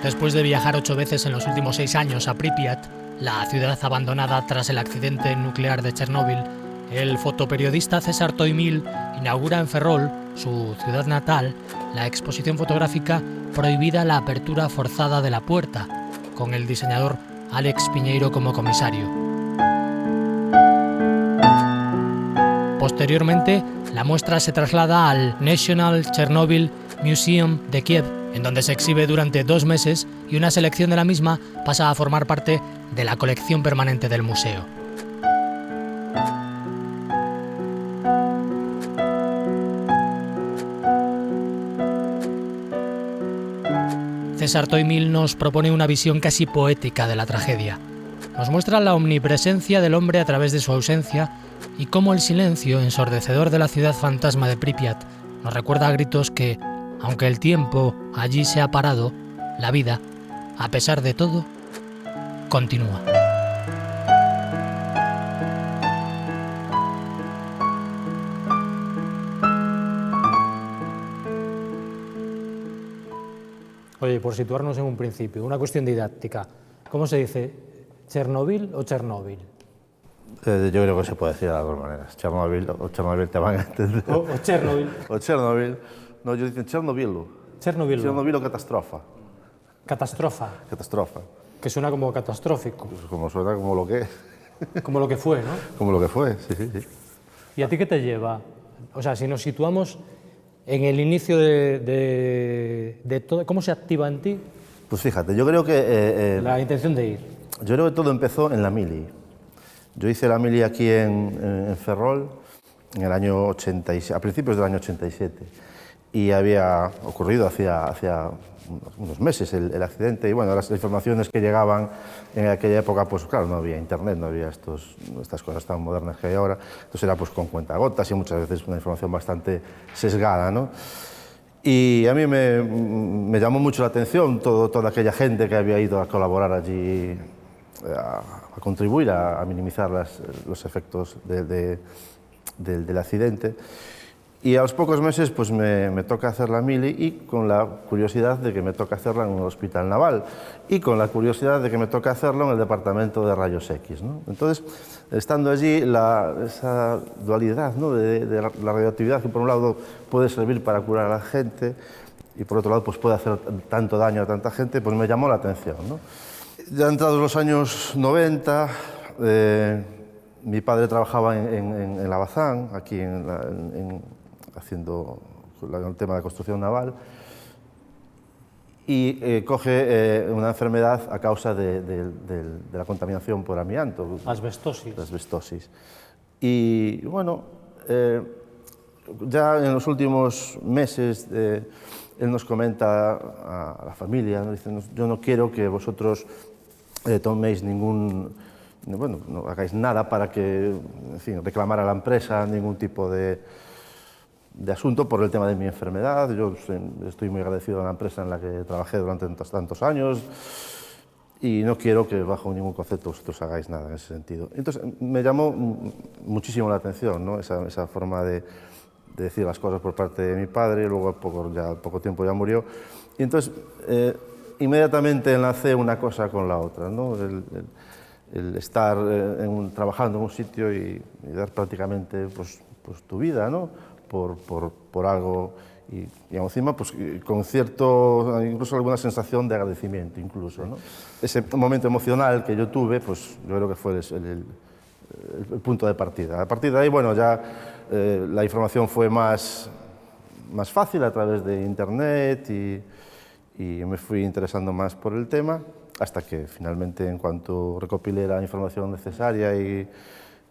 Después de viajar 8 veces en los últimos 6 años a Pripyat, la ciudad abandonada tras el accidente nuclear de Chernóbil, el fotoperiodista César Toimil inaugura en Ferrol, su ciudad natal, la exposición fotográfica Prohibida la apertura forzada de la puerta, con el diseñador Alex Piñeiro como comisario. Posteriormente, la muestra se traslada al National Chernobyl Museum de Kiev, en donde se exhibe durante 2 meses y una selección de la misma pasa a formar parte de la colección permanente del museo. César Toimil nos propone una visión casi poética de la tragedia. Nos muestra la omnipresencia del hombre a través de su ausencia y cómo el silencio ensordecedor de la ciudad fantasma de Pripyat nos recuerda a gritos que, aunque el tiempo allí se ha parado, la vida, a pesar de todo, continúa. Oye, por situarnos en un principio, una cuestión didáctica. ¿Cómo se dice? ¿Chernobyl o Chernóbil? Yo creo que se puede decir de las dos maneras. Chernobyl o Chernobyl te van a entender. O Chernobyl. O Chernobyl. No, ellos dicen Chernobyl. Chernobyl. Chernobyl o catastrofa. Catastrofa. Catastrofa. Que suena como catastrófico. Pues como suena como lo que es. Como lo que fue, ¿no? Como lo que fue, sí, sí, sí. ¿Y a ti qué te lleva? O sea, si nos situamos en el inicio de todo, ¿cómo se activa en ti Pues fíjate, yo creo que... la intención de ir? Yo creo que todo empezó en la mili. Yo hice la mili aquí en Ferrol en el año 87, a principios del año 87. Y había ocurrido hacía unos meses el accidente y bueno, las informaciones que llegaban en aquella época, pues claro, no había internet, no había estas cosas tan modernas que hay ahora, entonces era pues con cuentagotas y muchas veces una información bastante sesgada, ¿no? Y a mí me llamó mucho la atención toda aquella gente que había ido a colaborar allí, a contribuir a minimizar los efectos del accidente. Y a los pocos meses pues me toca hacer la mili y con la curiosidad de que me toca hacerla en un hospital naval y con la curiosidad de que me toca hacerlo en el departamento de rayos X, ¿no? Entonces, estando allí, esa dualidad, ¿no? de la radioactividad que por un lado puede servir para curar a la gente y por otro lado pues puede hacer tanto daño a tanta gente, pues me llamó la atención, ¿no? Ya entrados los años 90, mi padre trabajaba en la Bazán, aquí haciendo el tema de construcción naval, y coge una enfermedad a causa de la contaminación por amianto. Asbestosis. Asbestosis. Y bueno, ya en los últimos meses él nos comenta a la familia, ¿no? Dice, yo no quiero que vosotros toméis bueno, no hagáis nada para que, en fin, reclamar a la empresa ningún tipo de asunto por el tema de mi enfermedad. Yo estoy muy agradecido a la empresa en la que trabajé durante tantos años y no quiero que bajo ningún concepto vosotros hagáis nada en ese sentido. Entonces me llamó muchísimo la atención, ¿no? esa forma de decir las cosas por parte de mi padre, y luego al poco tiempo ya murió. Y entonces inmediatamente enlacé una cosa con la otra, ¿no? El estar trabajando en un sitio y dar prácticamente pues tu vida, ¿no? por algo y encima pues, con cierto, incluso alguna sensación de agradecimiento incluso, ¿no? Ese momento emocional que yo tuve, pues yo creo que fue el punto de partida. A partir de ahí, bueno, ya la información fue más fácil a través de internet y me fui interesando más por el tema hasta que finalmente, en cuanto recopilé la información necesaria y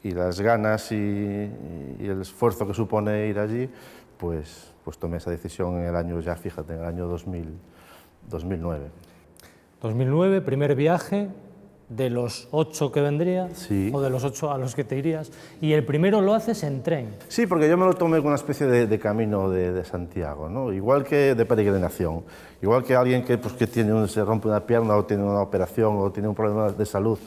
las ganas y el esfuerzo que supone ir allí, pues tomé esa decisión en el año, ya fíjate, en el año 2009. 2009, primer viaje de los 8 que vendría, sí. O de los 8 a los que te irías, y el primero lo haces en tren. Sí, porque yo me lo tomé como una especie de camino de Santiago, ¿no? Igual que de peregrinación, igual que alguien que se rompe una pierna o tiene una operación o tiene un problema de salud,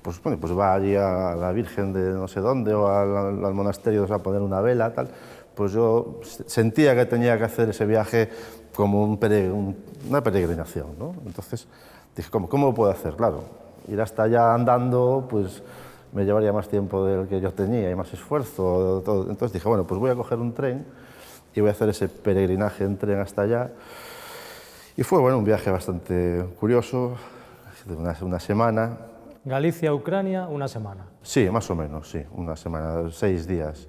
pues va allí a la Virgen de no sé dónde o al monasterio a poner una vela, tal. pues yo sentía que tenía que hacer ese viaje como una peregrinación, ¿no? Entonces dije, ¿cómo lo puedo hacer? Claro, ir hasta allá andando, pues me llevaría más tiempo del que yo tenía y más esfuerzo. Todo. Entonces dije, bueno, pues voy a coger un tren y voy a hacer ese peregrinaje en tren hasta allá. Y fue, bueno, un viaje bastante curioso, de una semana. Galicia, Ucrania, una semana. Sí, más o menos, sí, una semana, 6 días.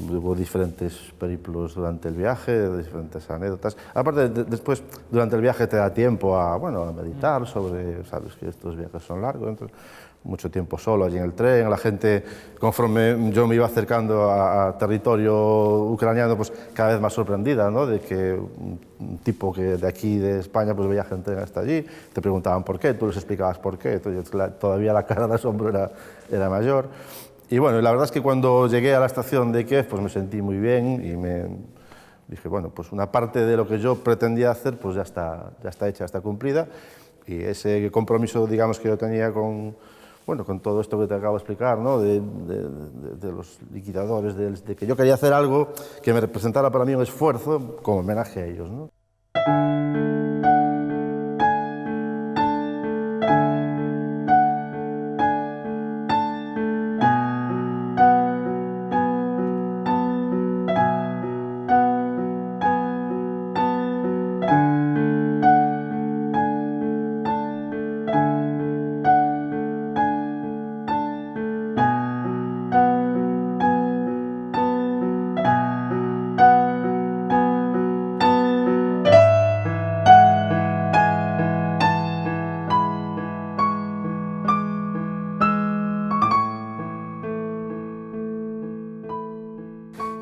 Hubo diferentes periplos durante el viaje, diferentes anécdotas. Aparte, después, durante el viaje te da tiempo a, bueno, a meditar sobre, sabes que estos viajes son largos, entonces, mucho tiempo solo allí en el tren. La gente, conforme yo me iba acercando a territorio ucraniano, pues cada vez más sorprendida, ¿no? De que un tipo que de aquí, de España, pues veía gente hasta allí, te preguntaban por qué, tú les explicabas por qué, entonces, todavía la cara de asombro era mayor. Y bueno, la verdad es que cuando llegué a la estación de Kiev, pues me sentí muy bien y me dije, bueno, pues una parte de lo que yo pretendía hacer, pues ya está hecha, ya está cumplida. Y ese compromiso, digamos, que yo tenía con, bueno, con todo esto que te acabo de explicar, ¿no? de los liquidadores, de que yo quería hacer algo que me representara para mí un esfuerzo como homenaje a ellos, ¿no?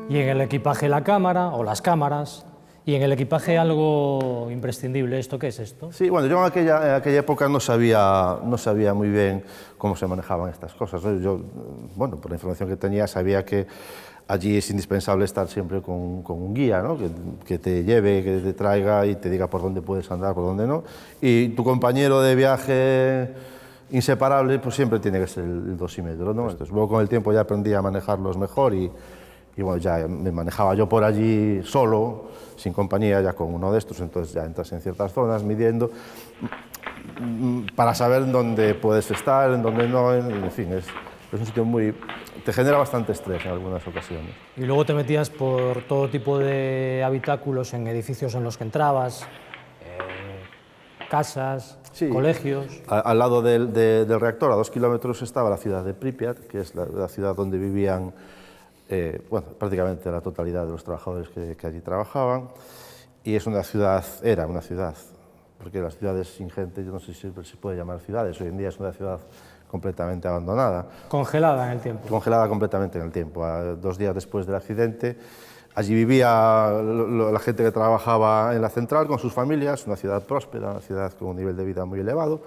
Y en el equipaje la cámara o las cámaras, y en el equipaje algo imprescindible. ¿Esto qué es esto? Sí, bueno, yo en aquella época no sabía muy bien cómo se manejaban estas cosas, ¿no? Yo, bueno, por la información que tenía, sabía que allí es indispensable estar siempre con un guía, ¿no? Que te lleve, que te traiga y te diga por dónde puedes andar, por dónde no. Y tu compañero de viaje inseparable, pues siempre tiene que ser el dosímetro, ¿no? Entonces, luego con el tiempo ya aprendí a manejarlos mejor y bueno, ya me manejaba yo por allí solo, sin compañía, ya con uno de estos, entonces ya entras en ciertas zonas midiendo para saber en dónde puedes estar, en dónde no, en fin, es un sitio te genera bastante estrés en algunas ocasiones. Y luego te metías por todo tipo de habitáculos en edificios en los que entrabas, casas, sí, colegios. Al lado del reactor, a 2 kilómetros, estaba la ciudad de Pripyat, que es la ciudad donde vivían bueno, prácticamente la totalidad de los trabajadores que allí trabajaban, y es era una ciudad, porque las ciudades sin gente, yo no sé si se puede llamar ciudades, hoy en día es una ciudad completamente abandonada. Congelada en el tiempo. Congelada completamente en el tiempo. 2 días después del accidente, allí vivía la gente que trabajaba en la central con sus familias, una ciudad próspera, una ciudad con un nivel de vida muy elevado,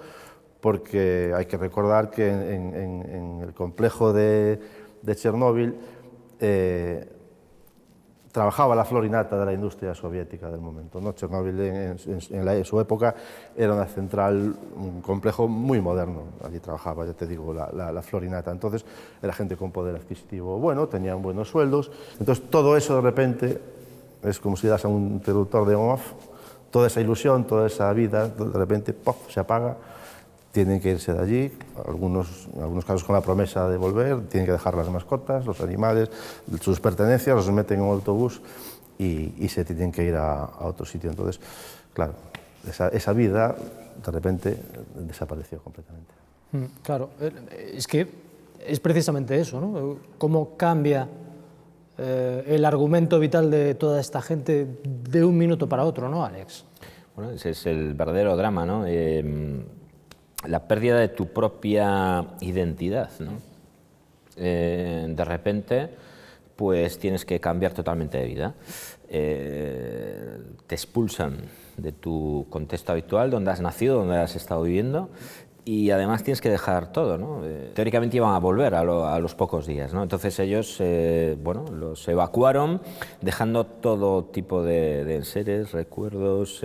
porque hay que recordar que en el complejo de Chernóbil trabajaba la flor y nata de la industria soviética del momento, ¿no? Chernóbil en su época era una central, un complejo muy moderno, allí trabajaba, ya te digo, la flor y nata. Entonces era gente con poder adquisitivo bueno, tenían buenos sueldos, entonces todo eso de repente es como si das a un interruptor de on-off, toda esa ilusión, toda esa vida, de repente ¡puf!, se apaga. Tienen que irse de allí, en algunos casos con la promesa de volver, tienen que dejar las mascotas, los animales, sus pertenencias, los meten en un autobús y se tienen que ir a otro sitio. Entonces, claro, esa vida de repente desapareció completamente. Claro, es que es precisamente eso, ¿no? Cómo cambia el argumento vital de toda esta gente de un minuto para otro, ¿no, Alex? Bueno, ese es el verdadero drama, ¿no? La pérdida de tu propia identidad, ¿no? De repente, pues tienes que cambiar totalmente de vida. Te expulsan de tu contexto habitual, donde has nacido, donde has estado viviendo, y además tienes que dejar todo, ¿no? Teóricamente iban a volver a los pocos días, ¿no? Entonces ellos, bueno, los evacuaron, dejando todo tipo de enseres, recuerdos,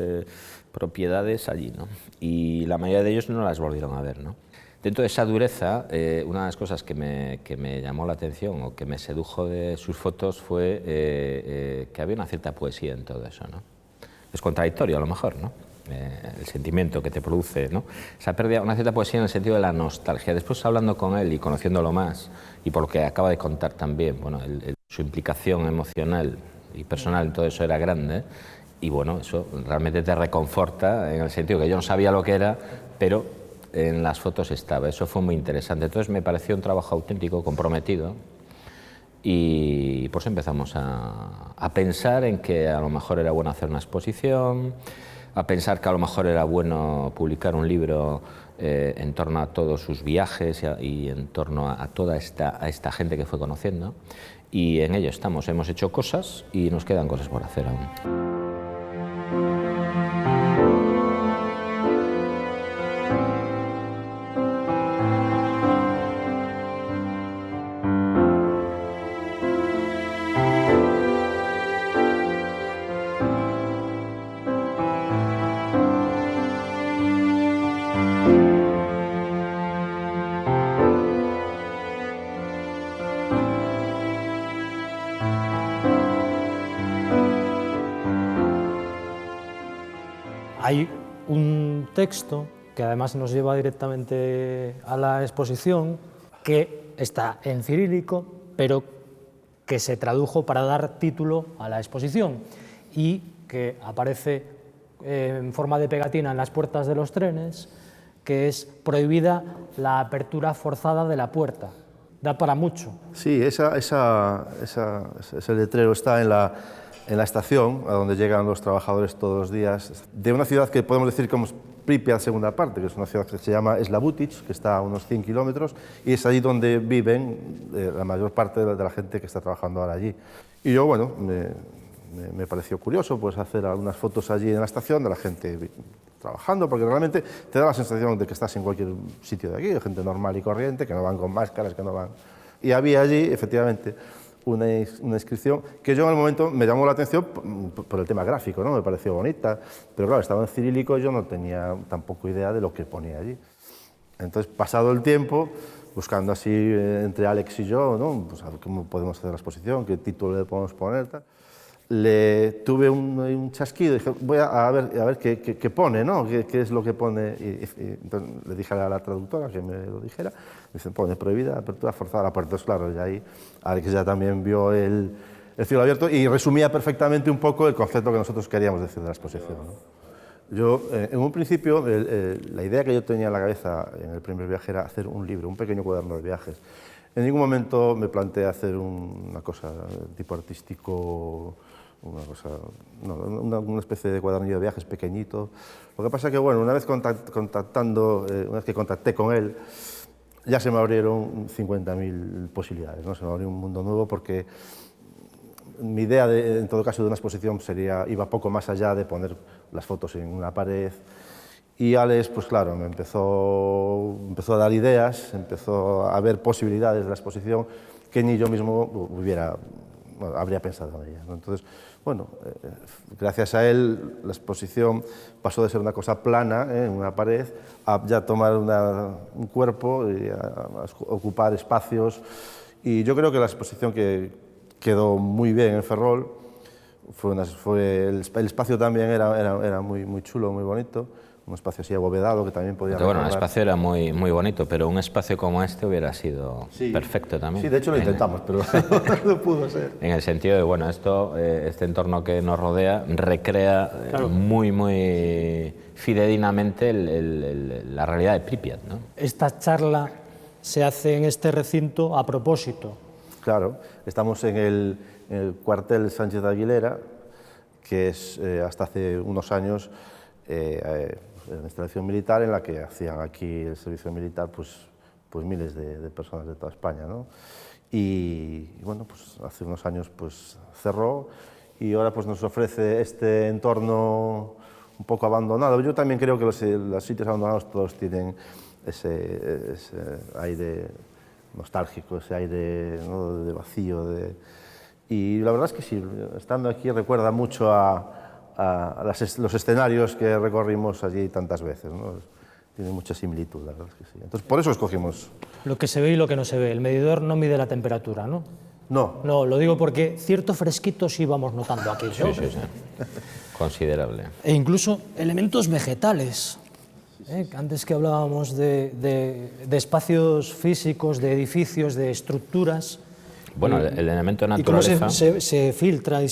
propiedades allí, ¿no? Y la mayoría de ellos no las volvieron a ver, ¿no? Dentro de esa dureza, una de las cosas que me llamó la atención o que me sedujo de sus fotos fue que había una cierta poesía en todo eso, ¿no? Es contradictorio a lo mejor, ¿no? El sentimiento que te produce, ¿no? Esa pérdida, una cierta poesía en el sentido de la nostalgia. Después, hablando con él y conociéndolo más, y por lo que acaba de contar también, bueno, su implicación emocional y personal en todo eso era grande, y bueno, eso realmente te reconforta en el sentido que yo no sabía lo que era, pero en las fotos estaba. Eso fue muy interesante. Entonces me pareció un trabajo auténtico, comprometido, y por eso empezamos a pensar en que a lo mejor era bueno hacer una exposición, a pensar que a lo mejor era bueno publicar un libro en torno a todos sus viajes y en torno a toda esta gente que fue conociendo, y en ello estamos. Hemos hecho cosas y nos quedan cosas por hacer aún. Hay un texto que además nos lleva directamente a la exposición, que está en cirílico, pero que se tradujo para dar título a la exposición y que aparece en forma de pegatina en las puertas de los trenes, que es prohibida la apertura forzada de la puerta. Da para mucho. Sí, ese letrero está en la estación, a donde llegan los trabajadores todos los días, de una ciudad que podemos decir como Pripyat segunda parte, que es una ciudad que se llama Slavutic, que está a unos 100 kilómetros, y es allí donde viven la mayor parte de la gente que está trabajando ahora allí. Y yo, bueno, me pareció curioso pues, hacer algunas fotos allí en la estación de la gente trabajando, porque realmente te da la sensación de que estás en cualquier sitio de aquí, de gente normal y corriente, que no van con máscaras, que no van... Y había allí, efectivamente, una inscripción que yo en el momento me llamó la atención por el tema gráfico, ¿no? Me pareció bonita, pero claro, estaba en cirílico y yo no tenía tampoco idea de lo que ponía allí. Entonces, pasado el tiempo, buscando así entre Alex y yo, ¿no? Pues a ver cómo podemos hacer la exposición, qué título le podemos poner, tal. Le tuve un chasquido y dije, voy a ver qué pone, ¿no? ¿Qué es lo que pone? Y entonces le dije a la traductora que me lo dijera. Me dicen, pone prohibida apertura forzada a la puerta. Entonces, claro, y ahí Alex ya también vio el cielo abierto y resumía perfectamente un poco el concepto que nosotros queríamos decir de la exposición, ¿no? Yo, en un principio, la idea que yo tenía en la cabeza en el primer viaje era hacer un libro, un pequeño cuaderno de viajes. En ningún momento me planteé hacer una cosa tipo artístico, una especie de cuadernillo de viajes pequeñito. Lo que pasa es que, bueno, una vez que contacté con él, ya se me abrieron 50.000 posibilidades, ¿no? Se me abrió un mundo nuevo porque mi idea, en todo caso, de una exposición iba poco más allá de poner las fotos en una pared. Y Alex, pues claro, me empezó a dar ideas, empezó a ver posibilidades de la exposición que ni yo mismo habría pensado en ella, ¿no? Entonces, bueno, gracias a él la exposición pasó de ser una cosa plana, en una pared, a ya tomar un cuerpo y a ocupar espacios. Y yo creo que la exposición que quedó muy bien en Ferrol, el espacio también era muy chulo, muy bonito. Un espacio así abovedado que también podía... Bueno, el espacio era muy bonito, pero un espacio como este hubiera sido perfecto también. Sí, de hecho lo intentamos, pero no pudo ser. En el sentido de, bueno, este entorno que nos rodea recrea muy fidedignamente la realidad de Pripyat, ¿no? Esta charla se hace en este recinto a propósito. Claro, estamos en el cuartel Sánchez de Aguilera, que es hasta hace unos años una instalación militar en la que hacían aquí el servicio militar pues miles de personas de toda España, ¿no? Y bueno, pues hace unos años pues cerró y ahora pues nos ofrece este entorno un poco abandonado. Yo también creo que los sitios abandonados todos tienen ese aire nostálgico, ese aire, ¿no?, de vacío. Y la verdad es que sí, estando aquí recuerda mucho a los escenarios que recorrimos allí tantas veces, ¿no? tiene mucha similitud, la verdad es que sí. Entonces, por eso escogimos. Lo que se ve y lo que no se ve. El medidor no mide la temperatura, ¿no? No. No, lo digo porque cierto fresquito sí vamos notando aquí, ¿no? Sí, sí, sí. Considerable. E incluso elementos vegetales. Antes que hablábamos de espacios físicos, de edificios, de estructuras. Bueno, el elemento Y cómo naturaleza... se filtra y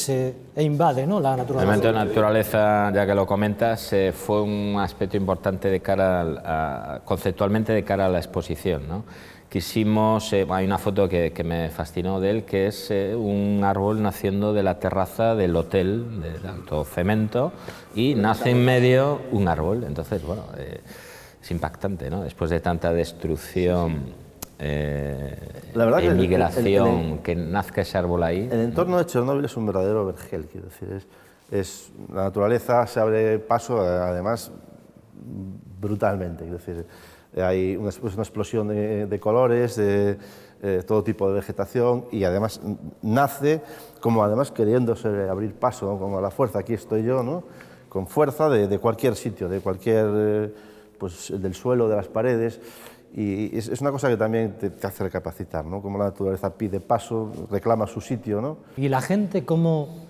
e invade, ¿no?, la El naturaleza. elemento de naturaleza, ya que lo comentas, fue un aspecto importante de cara conceptualmente de cara a la exposición, ¿no? Quisimos, hay una foto que me fascinó de él, que es un árbol naciendo de la terraza del hotel de alto cemento y nace en medio un árbol. Entonces, bueno, es impactante, ¿no? Después de tanta destrucción, La verdad que migración, que nazca ese árbol ahí. El entorno de Chernóbil es un verdadero vergel, quiero decir, la naturaleza se abre paso, además, brutalmente, quiero decir, hay una explosión de colores, de todo tipo de vegetación, y además nace como además queriéndose abrir paso, ¿no?, como a la fuerza. Aquí estoy yo, ¿no?, con fuerza de cualquier sitio, de cualquier, pues, del suelo, de las paredes. Y es una cosa que también te hace recapacitar, ¿no?, como la naturaleza pide paso, reclama su sitio, ¿no? ¿Y la gente cómo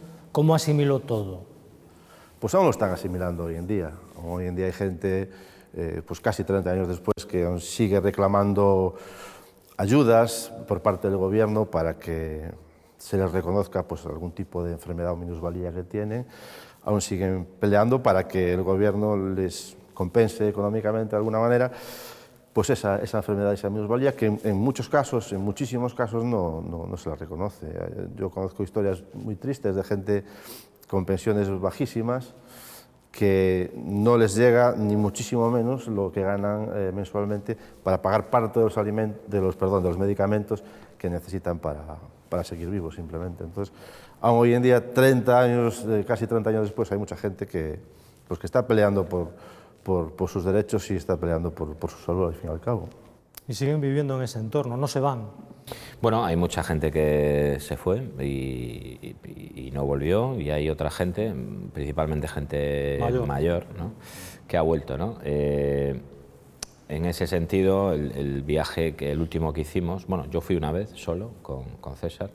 asimiló todo? Pues aún lo están asimilando hoy en día. Hoy en día hay gente, pues casi 30 años después, que aún sigue reclamando ayudas por parte del gobierno para que se les reconozca, pues, algún tipo de enfermedad o minusvalía que tienen. Aún siguen peleando para que el gobierno les compense económicamente de alguna manera, pues esa enfermedad, esa minusvalía, que en muchos casos, en muchísimos casos, no se la reconoce. Yo conozco historias muy tristes de gente con pensiones bajísimas que no les llega ni muchísimo menos lo que ganan mensualmente para pagar parte de los medicamentos que necesitan para seguir vivos, simplemente. Entonces, aún hoy en día, 30 años, casi 30 años después, hay mucha gente que está peleando por sus derechos y está peleando por su salud, al fin y al cabo. Y siguen viviendo en ese entorno, no se van. Bueno, hay mucha gente que se fue y no volvió, y hay otra gente, principalmente gente mayor, ¿no?, que ha vuelto, ¿no? En ese sentido, el último que hicimos, bueno, yo fui una vez solo con César,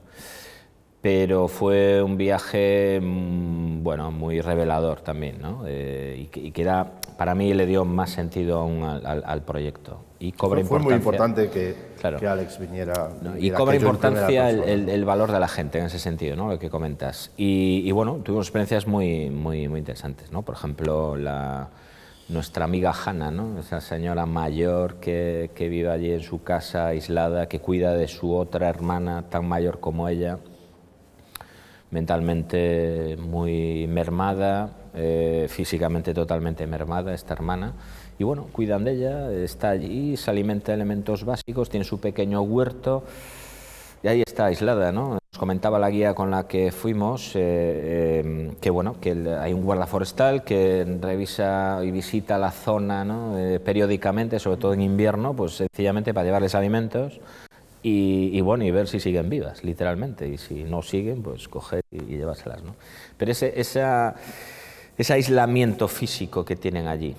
pero fue un viaje, bueno, muy revelador también, ¿no? Y que para mí le dio más sentido aún al proyecto. Y cobra Fue muy importante que Alex viniera. Y cobra importancia el valor de la gente en ese sentido, ¿no?, lo que comentas. Y bueno, tuvimos experiencias muy interesantes, ¿no? Por ejemplo, nuestra amiga Hanna, ¿no?, esa señora mayor que vive allí en su casa aislada, que cuida de su otra hermana tan mayor como ella, mentalmente muy mermada, físicamente totalmente mermada, esta hermana, y bueno, cuidan de ella, está allí, se alimenta de elementos básicos, tiene su pequeño huerto y ahí está aislada, ¿no? Nos comentaba la guía con la que fuimos que bueno, que hay un guarda forestal que revisa y visita la zona, ¿no?, periódicamente, sobre todo en invierno, pues sencillamente para llevarles alimentos. Y bueno, y ver si siguen vivas, literalmente, y si no siguen, pues coger y llevárselas, ¿no? Pero ese aislamiento físico que tienen allí,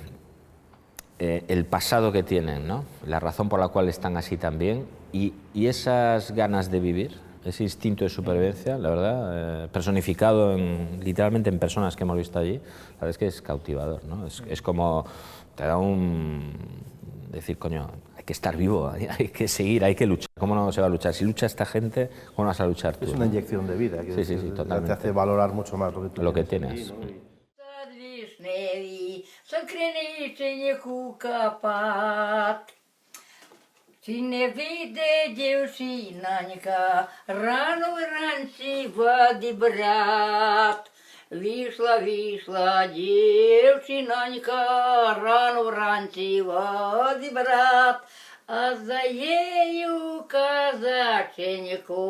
el pasado que tienen, ¿no?, la razón por la cual están así también, y esas ganas de vivir, ese instinto de supervivencia, la verdad, personificado literalmente en personas que hemos visto allí, la verdad es que es cautivador, ¿no? Es como, te da decir, coño, hay que estar vivo, hay que seguir, hay que luchar. ¿Cómo no se va a luchar? Si lucha esta gente, ¿cómo no vas a luchar tú? Es una inyección de vida, que sí, totalmente. te hace valorar mucho más lo que tienes. Чи не вийде дівчинонька, рано вранці води брат. Вийшла дівчинонька, рано вранці води брат. А за нею козаченьку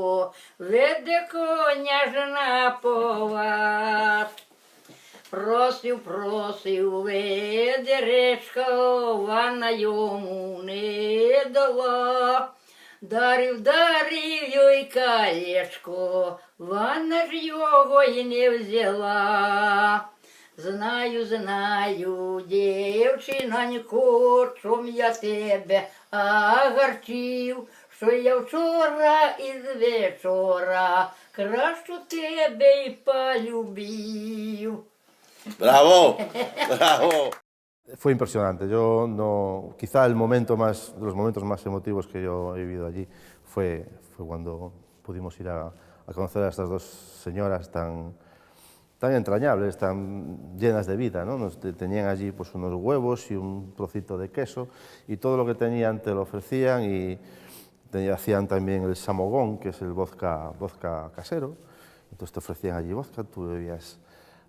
веде коня ж на повад. Просив ведеречко, вона йому не дала. Дарив їй колечко, вона ж його й не взяла. Знаю, дівчинонько, чом я тебе агарчив, що я вчора із вечора кращу тебе й полюбив. ¡Bravo! ¡Bravo! Fue impresionante. Yo no, quizá el momento más, de los momentos más emotivos que yo he vivido allí fue cuando pudimos ir a conocer a estas dos señoras tan entrañables, tan llenas de vida, ¿no? Tenían allí pues unos huevos y un trocito de queso y todo lo que tenían te lo ofrecían y hacían también el samogón, que es el vodka casero. Entonces te ofrecían allí vodka, tú bebías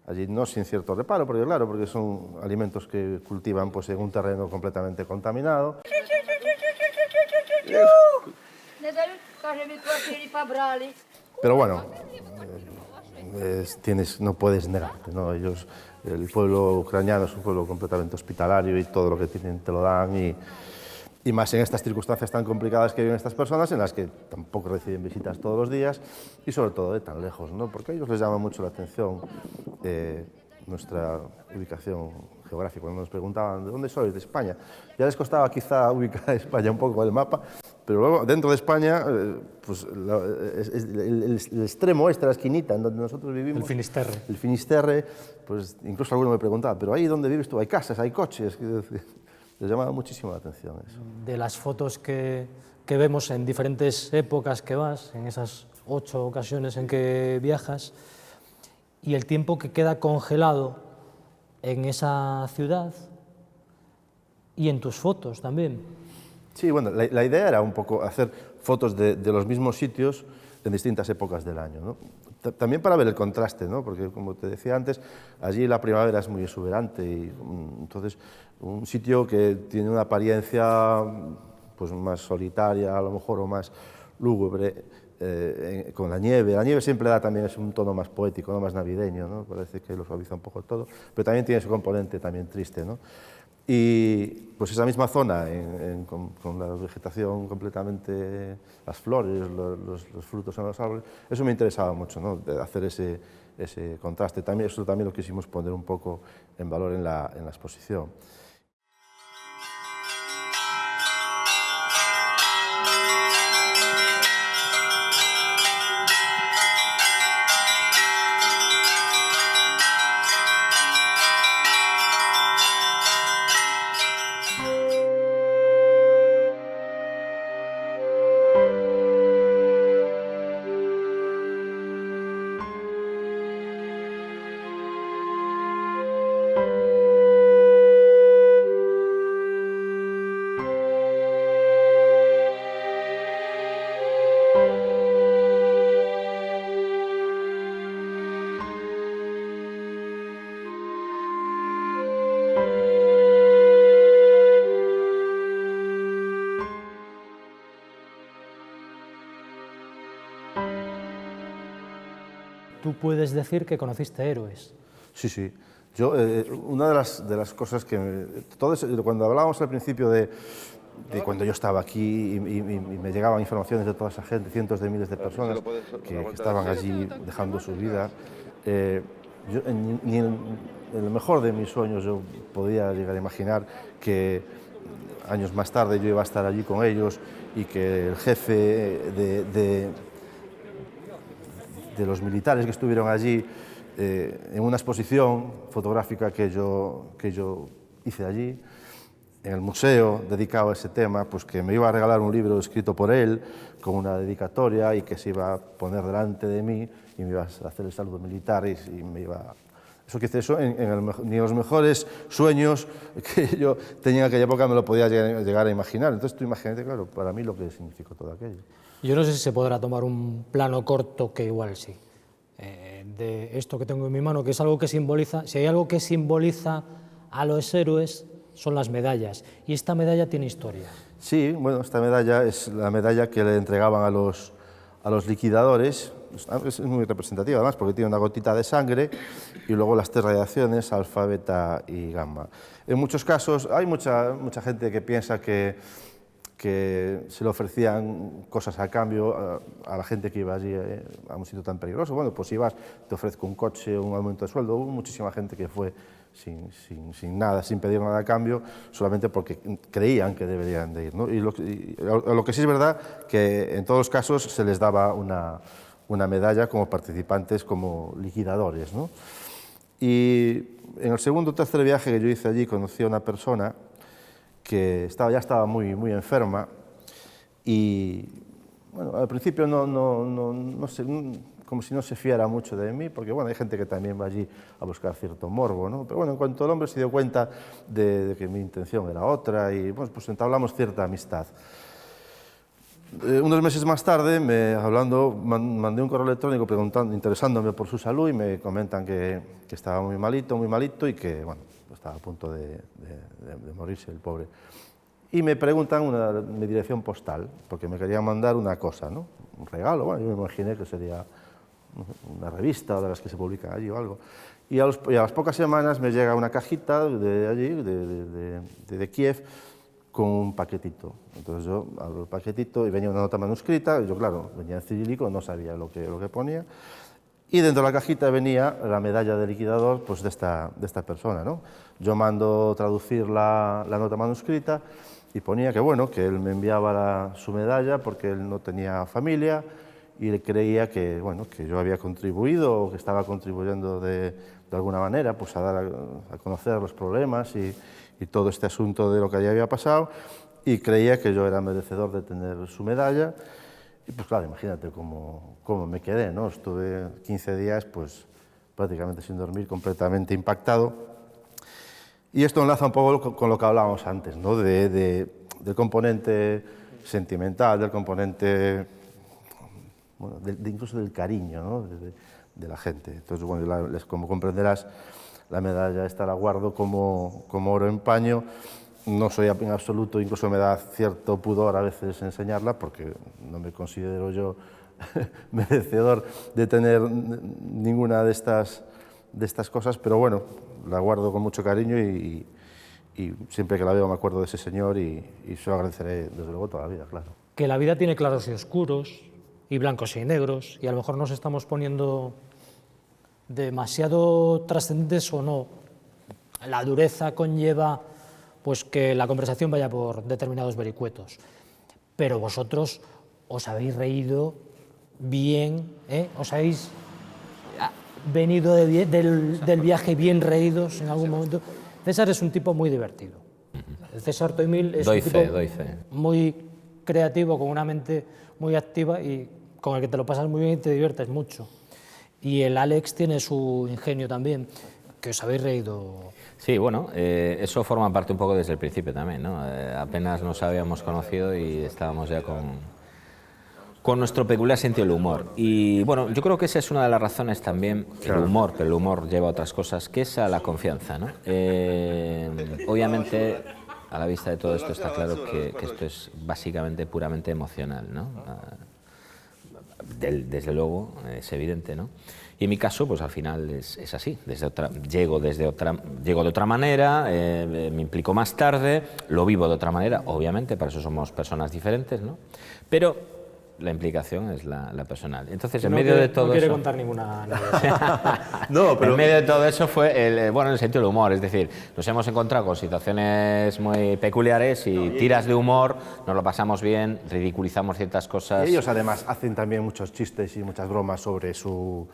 allí no sin cierto reparo, porque claro, porque son alimentos que cultivan pues, en un terreno completamente contaminado. Pero bueno, no puedes negarte, ¿no? Ellos, el pueblo ucraniano es un pueblo completamente hospitalario y todo lo que tienen te lo dan y más en estas circunstancias tan complicadas que viven estas personas, en las que tampoco reciben visitas todos los días y sobre todo de tan lejos, ¿no? Porque a ellos les llama mucho la atención nuestra ubicación geográfica. Cuando nos preguntaban ¿de dónde sois? De España. Ya les costaba quizá ubicar España un poco con el mapa, pero luego dentro de España, pues, el extremo oeste, la esquinita en donde nosotros vivimos, el Finisterre, pues incluso alguno me preguntaba, pero ahí donde vives tú hay casas, hay coches. Les llamaba muchísimo la atención eso. De las fotos que vemos en diferentes épocas que vas, en esas 8 ocasiones en que viajas, y el tiempo que queda congelado en esa ciudad y en tus fotos también. Sí, bueno, la idea era un poco hacer fotos de los mismos sitios en distintas épocas del año, ¿no? También para ver el contraste, ¿no? Porque como te decía antes, allí la primavera es muy exuberante y entonces un sitio que tiene una apariencia pues, más solitaria a lo mejor o más lúgubre, con la nieve siempre da también es un tono más poético, ¿no? Más navideño, ¿no? Parece que lo suaviza un poco todo, pero también tiene su componente también triste, ¿no? Y pues esa misma zona, con la vegetación completamente, las flores, los frutos en los árboles, eso me interesaba mucho, ¿no? De hacer ese contraste. Eso también lo quisimos poner un poco en valor en la exposición. Tú puedes decir que conociste héroes. Sí, sí. Yo, una de las cosas que... cuando hablábamos al principio de cuando yo estaba aquí y me llegaban informaciones de toda esa gente, cientos de miles de personas que estaban allí dejando su vida, yo, ni en el mejor de mis sueños yo podía llegar a imaginar que años más tarde yo iba a estar allí con ellos y que el jefe de los militares que estuvieron allí en una exposición fotográfica que yo hice allí, en el museo dedicado a ese tema, pues que me iba a regalar un libro escrito por él, con una dedicatoria y que se iba a poner delante de mí y me iba a hacer el saludo militar y me iba... Eso ni en los mejores sueños que yo tenía en aquella época me lo podía llegar a imaginar. Entonces tú imagínate, claro, para mí lo que significó todo aquello. Yo no sé si se podrá tomar un plano corto, que igual sí, de esto que tengo en mi mano, que es algo que simboliza, si hay algo que simboliza a los héroes, son las medallas, y esta medalla tiene historia. Sí, bueno, esta medalla es la medalla que le entregaban a los liquidadores, es muy representativa además porque tiene una gotita de sangre y luego las 3 radiaciones, alfa, beta y gamma. En muchos casos hay mucha gente que piensa que que se le ofrecían cosas a cambio a la gente que iba allí a un sitio tan peligroso. Bueno, pues si vas, te ofrezco un coche, un aumento de sueldo. Hubo muchísima gente que fue sin nada, sin pedir nada a cambio, solamente porque creían que deberían de ir, ¿no? Y lo que sí es verdad, que en todos los casos se les daba una medalla como participantes, como liquidadores, ¿no? Y en el segundo o tercer viaje que yo hice allí conocí a una persona que ya estaba muy enferma y, bueno, al principio no sé, como si no se fiara mucho de mí, porque, bueno, hay gente que también va allí a buscar cierto morbo, ¿no? Pero, bueno, en cuanto el hombre se dio cuenta de que mi intención era otra y, bueno, pues entablamos cierta amistad. Unos meses más tarde, mandé un correo electrónico interesándome por su salud y me comentan que estaba muy malito y que, bueno, estaba a punto de morirse el pobre. Y me preguntan mi dirección postal, porque me querían mandar una cosa, ¿no? Un regalo. Bueno, yo me imaginé que sería una revista de las que se publican allí o algo. Y a las pocas semanas me llega una cajita de allí, de Kiev, con un paquetito. Entonces yo abro el paquetito y venía una nota manuscrita, yo, claro, venía en cirílico, no sabía lo que ponía, y dentro de la cajita venía la medalla de liquidador, pues, de esta persona, ¿no? Yo mando traducir la nota manuscrita y ponía que, bueno, que él me enviaba su medalla porque él no tenía familia y él creía que, bueno, que yo había contribuido o que estaba contribuyendo de alguna manera, pues, a dar a conocer los problemas y todo este asunto de lo que allí había pasado, y creía que yo era merecedor de tener su medalla. Y, pues, claro, imagínate cómo me quedé, ¿no? Estuve 15 días, pues, prácticamente sin dormir, completamente impactado. Y esto enlaza un poco con lo que hablábamos antes, ¿no? Del componente sentimental, del componente, bueno, incluso del cariño, ¿no? de la gente. Entonces, bueno, como comprenderás, la medalla esta la guardo como oro en paño. No soy en absoluto, incluso me da cierto pudor a veces enseñarla, porque no me considero yo merecedor de tener ninguna de estas cosas, pero, bueno, la guardo con mucho cariño y siempre que la veo me acuerdo de ese señor y se lo agradeceré desde luego toda la vida, claro. Que la vida tiene claros y oscuros, y blancos y negros, y a lo mejor nos estamos poniendo demasiado trascendentes o no. La dureza conlleva, pues, que la conversación vaya por determinados vericuetos. Pero vosotros os habéis reído bien, ¿eh? Os habéis venido del viaje bien reídos en algún momento. César es un tipo muy divertido. César Toimil es un tipo muy creativo, con una mente muy activa y con el que te lo pasas muy bien y te diviertes mucho. Y el Alex tiene su ingenio también, que os habéis reído. Sí, bueno, eso forma parte un poco desde el principio también, ¿no? Apenas nos habíamos conocido y estábamos ya con nuestro peculiar sentido del humor. Y, bueno, yo creo que esa es una de las razones también, claro, el humor, pero el humor lleva a otras cosas, que es a la confianza, ¿no? Obviamente, a la vista de todo esto está claro que esto es básicamente puramente emocional, ¿no? Desde luego, es evidente, ¿no? Y en mi caso, pues al final es así. Llego de otra manera, me implico más tarde, lo vivo de otra manera, obviamente, para eso somos personas diferentes, ¿no? Pero la implicación es la personal. Entonces, en medio de todo no quiere eso, contar ninguna. no, pero en medio de todo eso fue el sentido del humor. Es decir, nos hemos encontrado con situaciones muy peculiares y tiras de humor, nos lo pasamos bien, ridiculizamos ciertas cosas. Y ellos además hacen también muchos chistes y muchas bromas sobre su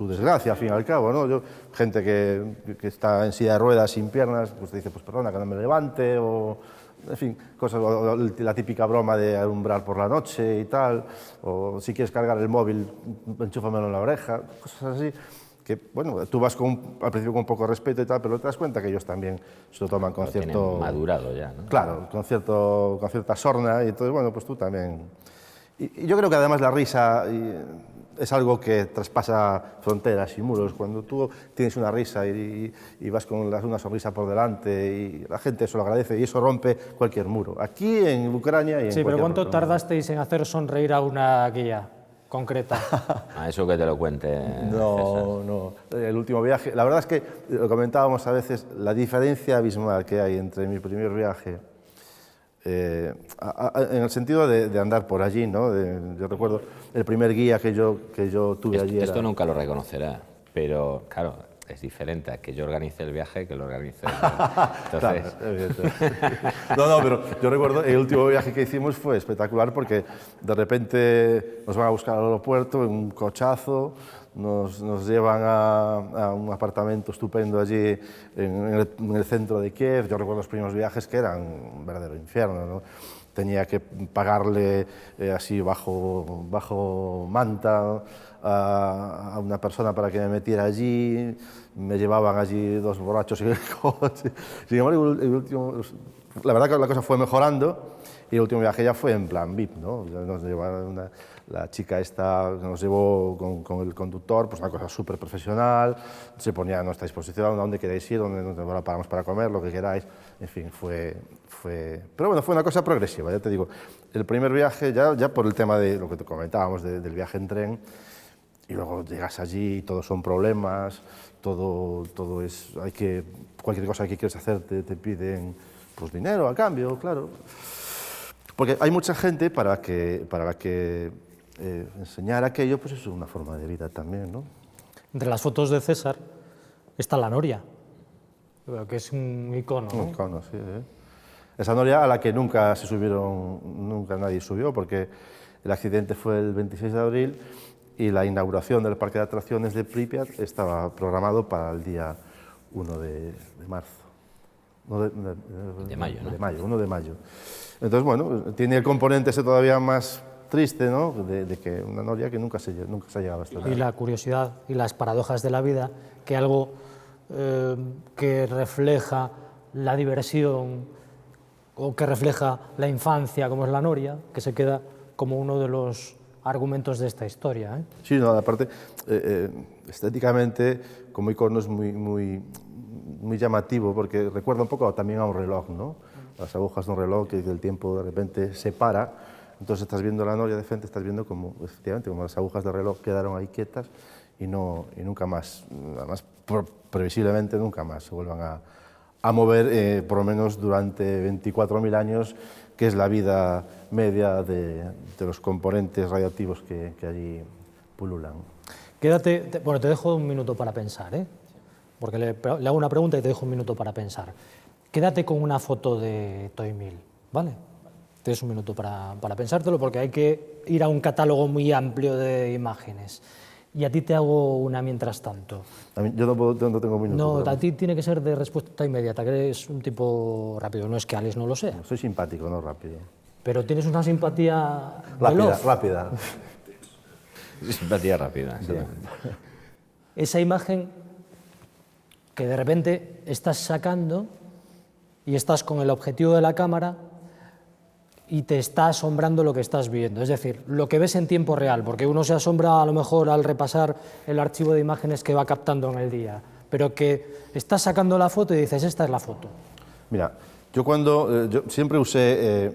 desgracia, al fin y al cabo, ¿no? Gente que está en silla de ruedas, sin piernas, pues te dice, pues perdona, que no me levante, o, en fin, cosas, la típica broma de alumbrar por la noche y tal, o si quieres cargar el móvil, enchúfamelo en la oreja, cosas así, que, bueno, tú vas al principio con un poco de respeto y tal, pero te das cuenta que ellos también se lo toman con cierto... Tienen madurado ya, ¿no? Claro, con cierta sorna, y entonces, bueno, pues tú también... Y yo creo que además la risa es algo que traspasa fronteras y muros. Cuando tú tienes una risa y vas con una sonrisa por delante, y la gente eso lo agradece, y eso rompe cualquier muro. Aquí en Ucrania y en Sí, pero ¿cuánto otro tardasteis en hacer sonreír a una guía concreta? A eso que te lo cuente. No. El último viaje, la verdad es que lo comentábamos a veces, la diferencia abismal que hay entre mi primer viaje en el sentido de andar por allí, ¿no? Yo recuerdo el primer guía que yo tuve allí. Esto nunca lo reconocerá, pero claro, es diferente a que yo organice el viaje que lo organice. Entonces... Claro, no, pero yo recuerdo el último viaje que hicimos fue espectacular porque de repente nos van a buscar al aeropuerto en un cochazo, nos llevan a un apartamento estupendo allí en el centro de Kiev. Yo recuerdo los primeros viajes que eran un verdadero infierno, ¿no? Tenía que pagarle así bajo manta a una persona para que me metiera allí, me llevaban allí dos borrachos en el coche. Sin embargo, la verdad que la cosa fue mejorando y el último viaje ya fue en plan VIP, ¿no? Nos llevaron la chica esta nos llevó con el conductor, pues una cosa súper profesional, se ponía a nuestra disposición, dónde queráis ir, dónde paramos para comer, lo que queráis, en fin, pero bueno, fue una cosa progresiva, ya te digo. El primer viaje, ya por el tema de lo que te comentábamos, del viaje en tren, y luego llegas allí y todos son problemas, todo es, cualquier cosa que quieres hacer te piden pues dinero a cambio, claro. Porque hay mucha gente para la que enseñar aquello pues es una forma de vida también, ¿no? Entre las fotos de César está la noria, que es un icono, ¿no? Un icono, sí. Esa noria a la que nunca nadie subió, porque el accidente fue el 26 de abril y la inauguración del parque de atracciones de Pripyat estaba programado para el día 1 de marzo. De mayo, ¿no? De mayo, 1 de mayo. Entonces, bueno, tiene el componente ese todavía más triste, ¿no? De que una noria que nunca se ha llegado a estrenar. Y la curiosidad y las paradojas de la vida, que algo que refleja la diversión o que refleja la infancia, como es la noria, que se queda como uno de los argumentos de esta historia, ¿eh? Sí, no, aparte, estéticamente, como icono es muy llamativo, porque recuerda un poco también a un reloj, ¿no? Las agujas de un reloj que el tiempo de repente se para, entonces estás viendo la noria de frente, estás viendo como, efectivamente, como las agujas del reloj quedaron ahí quietas y nunca más, además, previsiblemente nunca más se vuelvan a mover, por lo menos durante 24.000 años, que es la vida media de los componentes radiactivos que allí pululan. Quédate, bueno, te dejo un minuto para pensar, ¿eh? Porque le hago una pregunta y te dejo un minuto para pensar. Quédate con una foto de Toy Mil, ¿vale? Tienes un minuto para pensártelo porque hay que ir a un catálogo muy amplio de imágenes. Y a ti te hago una mientras tanto. Yo no tengo un minuto. No, a ti tiene que ser de respuesta inmediata, que eres un tipo rápido. No es que Alex no lo sea. Soy simpático, no rápido. Pero tienes una simpatía rápida. Simpatía rápida. Sí. Esa imagen que de repente estás sacando y estás con el objetivo de la cámara y te está asombrando lo que estás viendo, es decir, lo que ves en tiempo real, porque uno se asombra a lo mejor al repasar el archivo de imágenes que va captando en el día, pero que estás sacando la foto y dices, esta es la foto. Mira, yo siempre usé,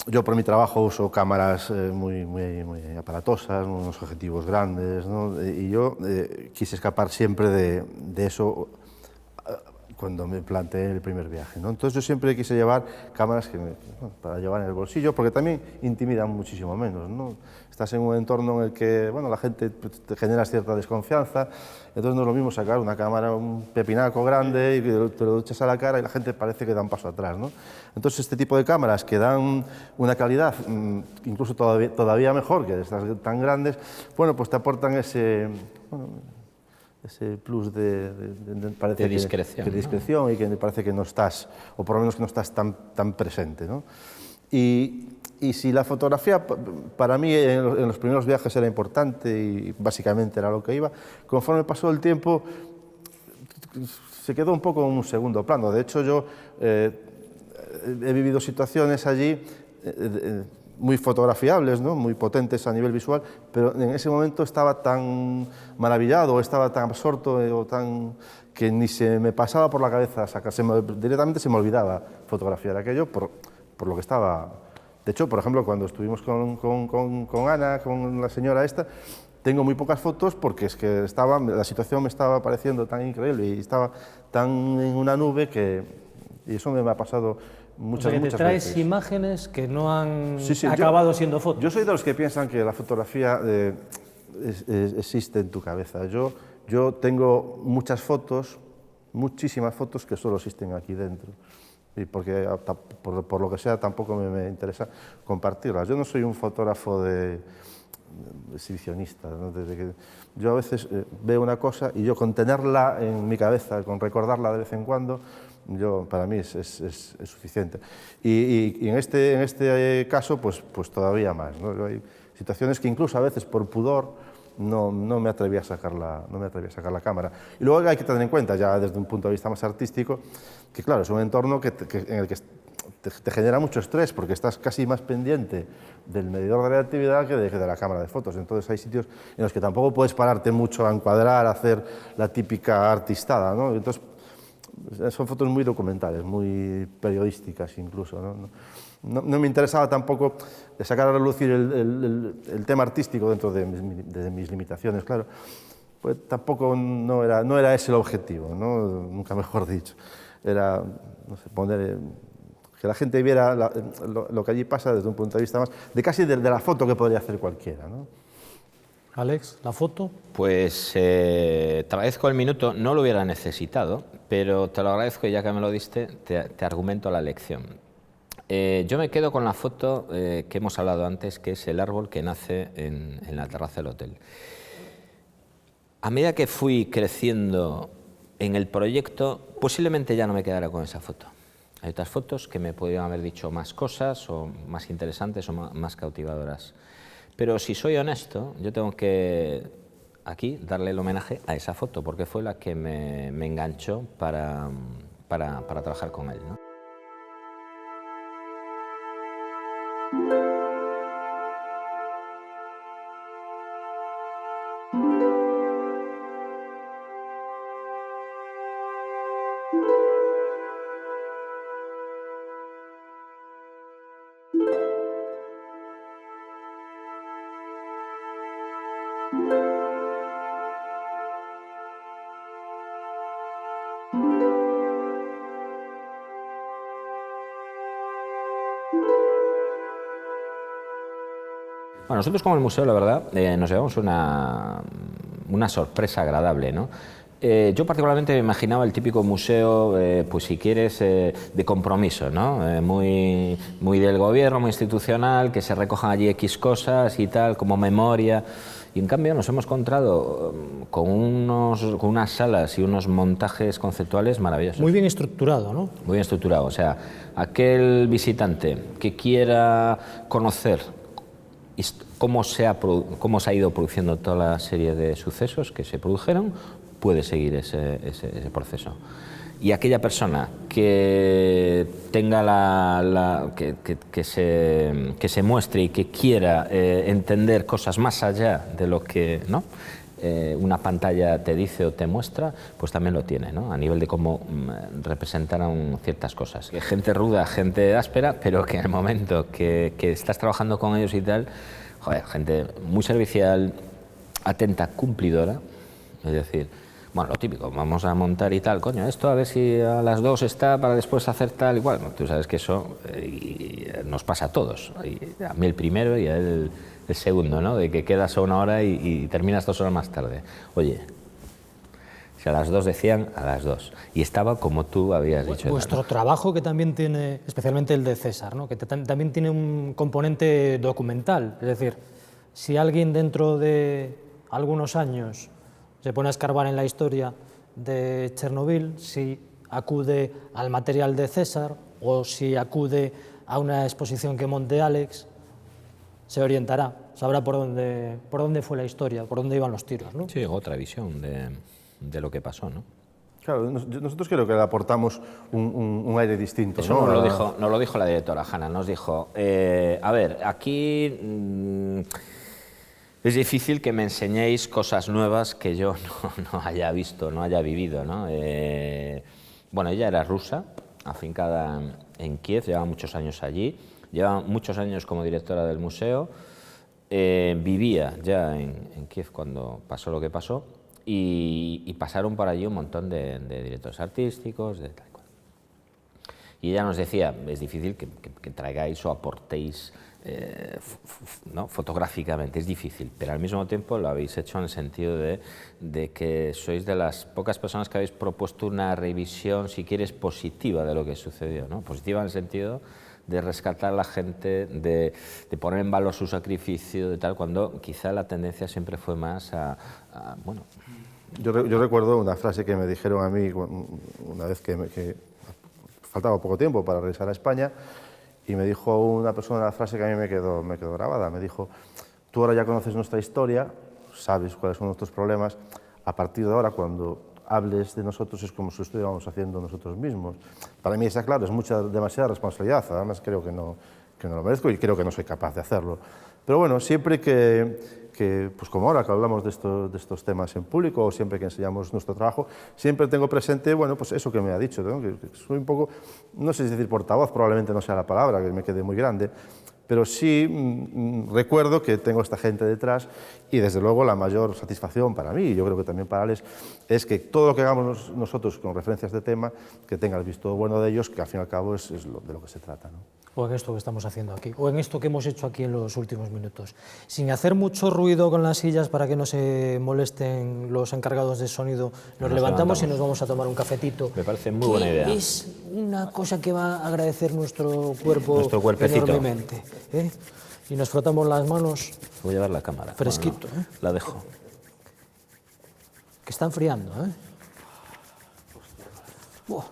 yo por mi trabajo uso cámaras muy aparatosas, unos objetivos grandes, ¿no? Y yo quise escapar siempre de eso cuando me planteé el primer viaje, ¿no? Entonces yo siempre quise llevar cámaras para llevar en el bolsillo, porque también intimidan muchísimo menos, ¿no? Estás en un entorno en el que, bueno, la gente te genera cierta desconfianza, entonces no es lo mismo sacar una cámara, un pepinaco grande y te lo echas a la cara y la gente parece que da un paso atrás, ¿no? Entonces este tipo de cámaras que dan una calidad incluso todavía mejor que estas tan grandes, bueno, pues te aportan ese plus de discreción, de discreción, ¿no? Y que me parece que no estás, o por lo menos que no estás tan presente, ¿no? Y si la fotografía para mí en los primeros viajes era importante y básicamente era lo que iba, conforme pasó el tiempo se quedó un poco en un segundo plano. De hecho yo he vivido situaciones allí muy fotografiables, ¿no? Muy potentes a nivel visual, pero en ese momento estaba tan maravillado, estaba tan absorto que ni se me pasaba por la cabeza sacarse, directamente se me olvidaba fotografiar aquello por lo que estaba. De hecho, por ejemplo, cuando estuvimos con Ana, con la señora esta, tengo muy pocas fotos porque es que la situación me estaba pareciendo tan increíble y estaba tan en una nube y eso me ha pasado muchas, o sea, que te muchas traes veces. imágenes que no han Sí, sí, acabado siendo fotos. Yo soy de los que piensan que la fotografía existe en tu cabeza. Yo tengo muchas fotos, muchísimas fotos que solo existen aquí dentro. Y porque por lo que sea tampoco me interesa compartirlas. Yo no soy un fotógrafo de exhibicionista, ¿no? Yo a veces veo una cosa y yo con tenerla en mi cabeza, con recordarla de vez en cuando, para mí es suficiente. Y en este caso, pues todavía más, ¿no? Hay situaciones que incluso a veces por pudor no me atreví a sacar la cámara. Y luego hay que tener en cuenta, ya desde un punto de vista más artístico, que claro, es un entorno en el que te genera mucho estrés, porque estás casi más pendiente del medidor de relatividad que de la cámara de fotos. Entonces hay sitios en los que tampoco puedes pararte mucho a encuadrar, a hacer la típica artistada, ¿no? Entonces son fotos muy documentales, muy periodísticas incluso, ¿no? No me interesaba tampoco sacar a relucir el tema artístico dentro de mis limitaciones, claro. Pues tampoco no era ese el objetivo, ¿no? Nunca mejor dicho. Era, no sé, que la gente viera lo que allí pasa desde un punto de vista más, casi de la foto que podría hacer cualquiera, ¿no? Alex, ¿la foto? Pues te agradezco el minuto, no lo hubiera necesitado, pero te lo agradezco y ya que me lo diste, te argumento la lección. Yo me quedo con la foto que hemos hablado antes, que es el árbol que nace en la terraza del hotel. A medida que fui creciendo en el proyecto, posiblemente ya no me quedara con esa foto. Hay otras fotos que me podrían haber dicho más cosas, o más interesantes, o más cautivadoras. Pero si soy honesto, yo tengo que aquí darle el homenaje a esa foto, porque fue la que me enganchó para trabajar con él, ¿no? Bueno, nosotros como el museo, la verdad, nos llevamos una sorpresa agradable, ¿no? Yo particularmente me imaginaba el típico museo, pues si quieres, de compromiso, ¿no? Muy del gobierno, muy institucional, que se recojan allí X cosas y tal, como memoria. Y en cambio nos hemos encontrado con unas salas y unos montajes conceptuales maravillosos. Muy bien estructurado, ¿no? Muy bien estructurado. O sea, aquel visitante que quiera conocer cómo se ha ido produciendo toda la serie de sucesos que se produjeron, puede seguir ese proceso. Y aquella persona que tenga que se muestre y que quiera entender cosas más allá de lo que, ¿no?, una pantalla te dice o te muestra, pues también lo tiene, ¿no? A nivel de cómo representaron ciertas cosas. Gente ruda, gente áspera, pero que en el momento que estás trabajando con ellos y tal, joder, gente muy servicial, atenta, cumplidora, es decir, bueno, lo típico, vamos a montar y tal, coño, esto a ver si a las 2 está para después hacer tal y cual. Bueno, tú sabes que eso nos pasa a todos, a mí el primero y a él el segundo, ¿no? De que quedas a 1 hora y terminas 2 horas más tarde. Oye, si a las 2 decían, a las 2. Y estaba como tú habías dicho. Vuestro trabajo, que también tiene, especialmente el de César, ¿no?, que también tiene un componente documental. Es decir, si alguien dentro de algunos años se pone a escarbar en la historia de Chernobyl, si acude al material de César o si acude a una exposición que monte Alex, se orientará, sabrá por dónde fue la historia, por dónde iban los tiros, ¿no? Sí, otra visión de lo que pasó, ¿no? Claro, nosotros creo que le aportamos un aire distinto. Eso ¿no? nos lo dijo la directora Hanna, nos dijo, a ver, aquí es difícil que me enseñéis cosas nuevas que yo no haya visto, no haya vivido, ¿no? Bueno, ella era rusa, afincada en Kiev, llevaba muchos años allí, llevaba muchos años como directora del museo, vivía ya en Kiev cuando pasó lo que pasó, y pasaron por allí un montón de directores artísticos, de tal cual. Y ella nos decía, es difícil que traigáis o aportéis ¿no? fotográficamente, es difícil, pero al mismo tiempo lo habéis hecho en el sentido de que sois de las pocas personas que habéis propuesto una revisión, si quieres, positiva de lo que sucedió, ¿no? Positiva en el sentido de rescatar a la gente, de poner en valor su sacrificio, de tal, cuando quizá la tendencia siempre fue más bueno. Yo recuerdo una frase que me dijeron a mí una vez que faltaba poco tiempo para regresar a España, y me dijo una persona una frase que a mí me quedó grabada. Me dijo: tú ahora ya conoces nuestra historia, sabes cuáles son nuestros problemas, a partir de ahora, cuando hables de nosotros, es como si lo estuviéramos haciendo nosotros mismos. Para mí, está claro, es demasiada responsabilidad, además creo que no lo merezco y creo que no soy capaz de hacerlo. Pero bueno, siempre pues como ahora que hablamos de estos temas en público, o siempre que enseñamos nuestro trabajo, siempre tengo presente, bueno, pues eso que me ha dicho, ¿no? Que soy un poco, no sé si decir portavoz, probablemente no sea la palabra, que me quede muy grande, pero sí recuerdo que tengo esta gente detrás, y desde luego la mayor satisfacción para mí, y yo creo que también para Alex, es que todo lo que hagamos nosotros con referencias de tema, que tenga el visto bueno de ellos, que al fin y al cabo es de lo que se trata, ¿no? O en esto que estamos haciendo aquí, o en esto que hemos hecho aquí en los últimos minutos. Sin hacer mucho ruido con las sillas para que no se molesten los encargados de sonido, nos levantamos y nos vamos a tomar un cafetito. Me parece muy buena idea. Es una cosa que va a agradecer nuestro cuerpo enormemente, ¿eh? Y nos frotamos las manos. Voy a llevar la cámara. Fresquito, bueno, la dejo. Que está enfriando, ¿eh? Buah.